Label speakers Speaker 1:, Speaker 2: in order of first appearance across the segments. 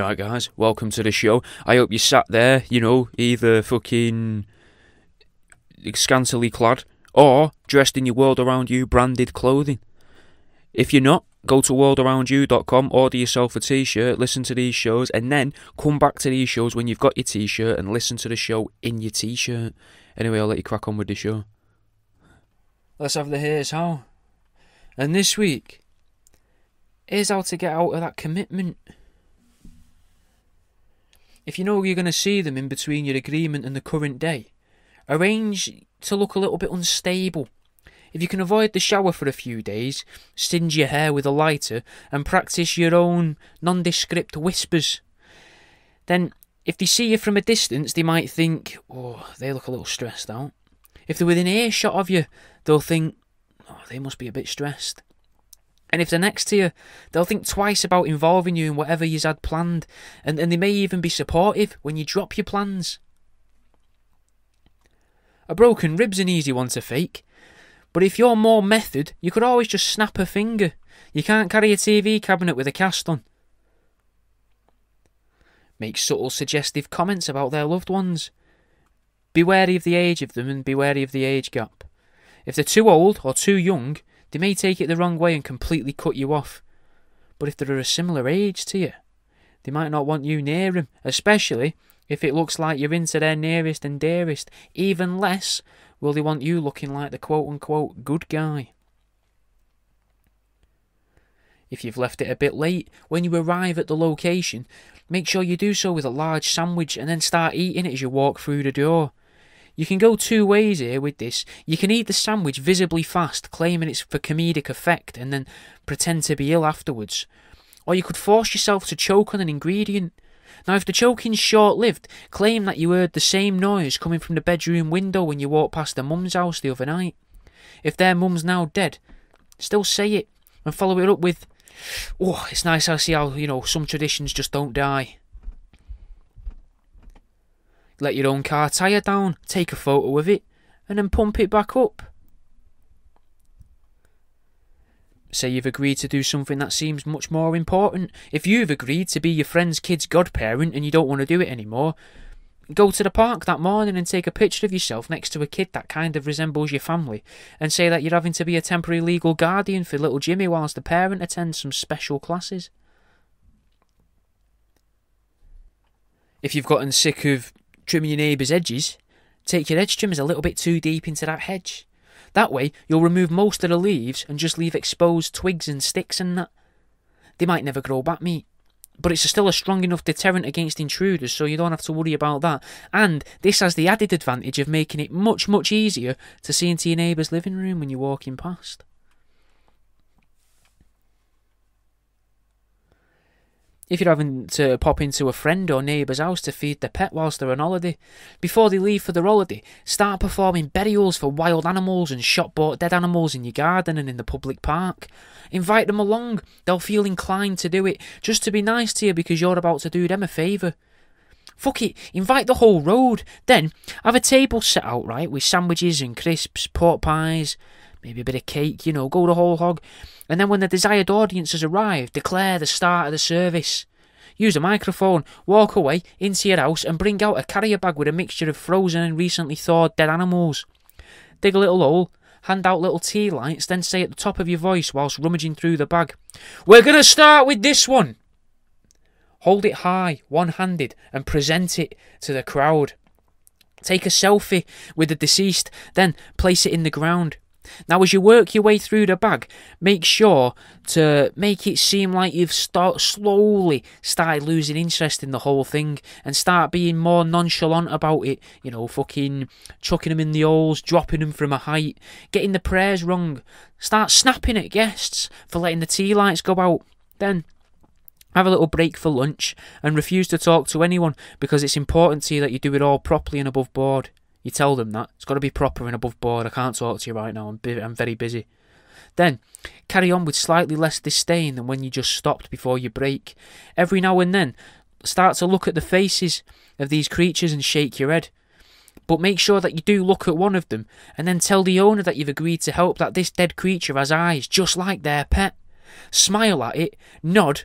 Speaker 1: Alright guys, welcome to the show. I hope you sat there, either fucking scantily clad or dressed in your World Around You branded clothing. If you're not, go to worldaroundyou.com, order yourself a t-shirt, listen to these shows, and then come back to these shows when you've got your t-shirt and listen to the show in your t-shirt. Anyway, I'll let you crack on with the show. Let's have the here's how. And this week, here's how to get out of that commitment. If you know you're going to see them in between your agreement and the current day, arrange to look a little bit unstable. If you can avoid the shower for a few days, singe your hair with a lighter and practice your own nondescript whispers. Then, if they see you from a distance, they might think, oh, they look a little stressed out. If they're within earshot of you, they'll think, oh, they must be a bit stressed. And if they're next to you, they'll think twice about involving you in whatever you've had planned, and they may even be supportive when you drop your plans. A broken rib's an easy one to fake, but if you're more method, you could always just snap a finger. You can't carry a TV cabinet with a cast on. Make subtle suggestive comments about their loved ones. Be wary of the age of them and be wary of the age gap. If they're too old or too young, they may take it the wrong way and completely cut you off. But if they're a similar age to you, they might not want you near them, especially if it looks like you're into their nearest and dearest. Even less will they want you looking like the quote-unquote good guy. If you've left it a bit late, when you arrive at the location, make sure you do so with a large sandwich and then start eating it as you walk through the door. You can go two ways here with this. You can eat the sandwich visibly fast, claiming it's for comedic effect, and then pretend to be ill afterwards. Or you could force yourself to choke on an ingredient. Now, if the choking's short-lived, claim that you heard the same noise coming from the bedroom window when you walked past their mum's house the other night. If their mum's now dead, still say it, and follow it up with, oh, it's nice I see how, some traditions just don't die. Let your own car tyre down, take a photo of it, and then pump it back up. Say you've agreed to do something that seems much more important. If you've agreed to be your friend's kid's godparent and you don't want to do it anymore, go to the park that morning and take a picture of yourself next to a kid that kind of resembles your family, and say that you're having to be a temporary legal guardian for little Jimmy whilst the parent attends some special classes. If you've gotten sick of trimming your neighbour's edges, take your edge trimmers a little bit too deep into that hedge. That way, you'll remove most of the leaves and just leave exposed twigs and sticks and that. They might never grow back, mate, but it's still a strong enough deterrent against intruders, so you don't have to worry about that. And this has the added advantage of making it much, much easier to see into your neighbour's living room when you're walking past. If you're having to pop into a friend or neighbour's house to feed their pet whilst they're on holiday, before they leave for their holiday, start performing burials for wild animals and shop-bought dead animals in your garden and in the public park. Invite them along. They'll feel inclined to do it, just to be nice to you because you're about to do them a favour. Fuck it, invite the whole road. Then, have a table set out, right, with sandwiches and crisps, pork pies, maybe a bit of cake, go the whole hog. And then when the desired audience has arrived, declare the start of the service. Use a microphone, walk away into your house and bring out a carrier bag with a mixture of frozen and recently thawed dead animals. Dig a little hole, hand out little tea lights, then say at the top of your voice whilst rummaging through the bag, "We're going to start with this one." Hold it high, one-handed, and present it to the crowd. Take a selfie with the deceased, then place it in the ground. Now, as you work your way through the bag, make sure to make it seem like you've slowly started losing interest in the whole thing and start being more nonchalant about it. Fucking chucking them in the holes, dropping them from a height, getting the prayers wrong. Start snapping at guests for letting the tea lights go out. Then, have a little break for lunch and refuse to talk to anyone because it's important to you that you do it all properly and above board. You tell them that. It's got to be proper and above board. I can't talk to you right now. I'm very busy. Then, carry on with slightly less disdain than when you just stopped before your break. Every now and then, start to look at the faces of these creatures and shake your head. But make sure that you do look at one of them, and then tell the owner that you've agreed to help, that this dead creature has eyes just like their pet. Smile at it, nod,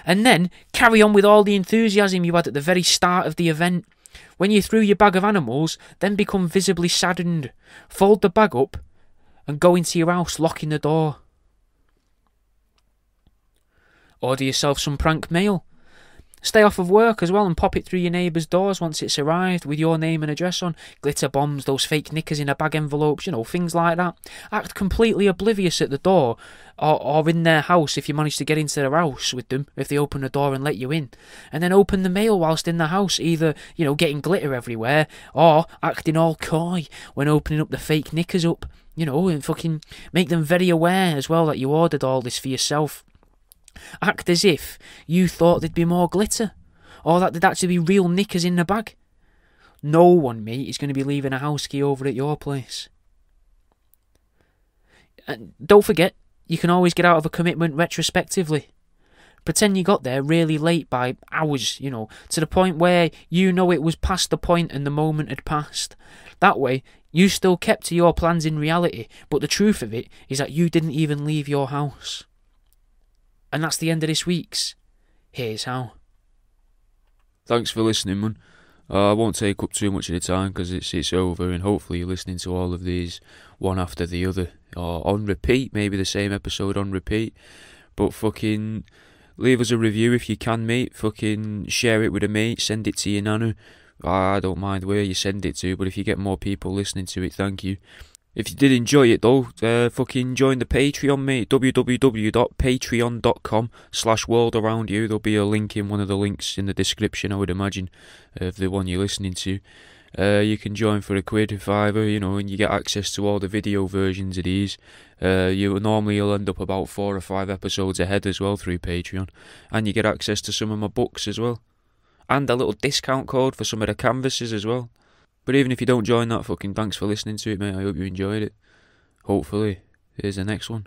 Speaker 1: And then carry on with all the enthusiasm you had at the very start of the event. When you threw your bag of animals, then become visibly saddened. Fold the bag up and go into your house, locking the door. Order yourself some prank mail. Stay off of work as well and pop it through your neighbour's doors once it's arrived with your name and address on. Glitter bombs, those fake knickers in a bag envelopes, things like that. Act completely oblivious at the door or in their house if you manage to get into their house with them, if they open the door and let you in. And then open the mail whilst in the house, either, getting glitter everywhere or acting all coy when opening up the fake knickers up, and fucking make them very aware as well that you ordered all this for yourself. Act as if you thought there'd be more glitter, or that there'd actually be real knickers in the bag. No one, mate, is going to be leaving a house key over at your place. And don't forget, you can always get out of a commitment retrospectively. Pretend you got there really late by hours, to the point where it was past the point and the moment had passed. That way, you still kept to your plans in reality, but the truth of it is that you didn't even leave your house. And that's the end of this week's Here's How.
Speaker 2: Thanks for listening, man. I won't take up too much of the time because it's over, and hopefully you're listening to all of these one after the other, or on repeat, maybe the same episode on repeat. But fucking leave us a review if you can, mate. Fucking share it with a mate, send it to your nana. I don't mind where you send it to, but if you get more people listening to it, thank you. If you did enjoy it though, fucking join the Patreon, mate. www.patreon.com/worldaroundyou. There'll be a link in one of the links in the description, I would imagine, of the one you're listening to. You can join for £1, $5, and you get access to all the video versions of these. You'll end up about 4 or 5 episodes ahead as well through Patreon. And you get access to some of my books as well. And a little discount code for some of the canvases as well. But even if you don't join that, fucking thanks for listening to it, mate. I hope you enjoyed it. Hopefully, here's the next one.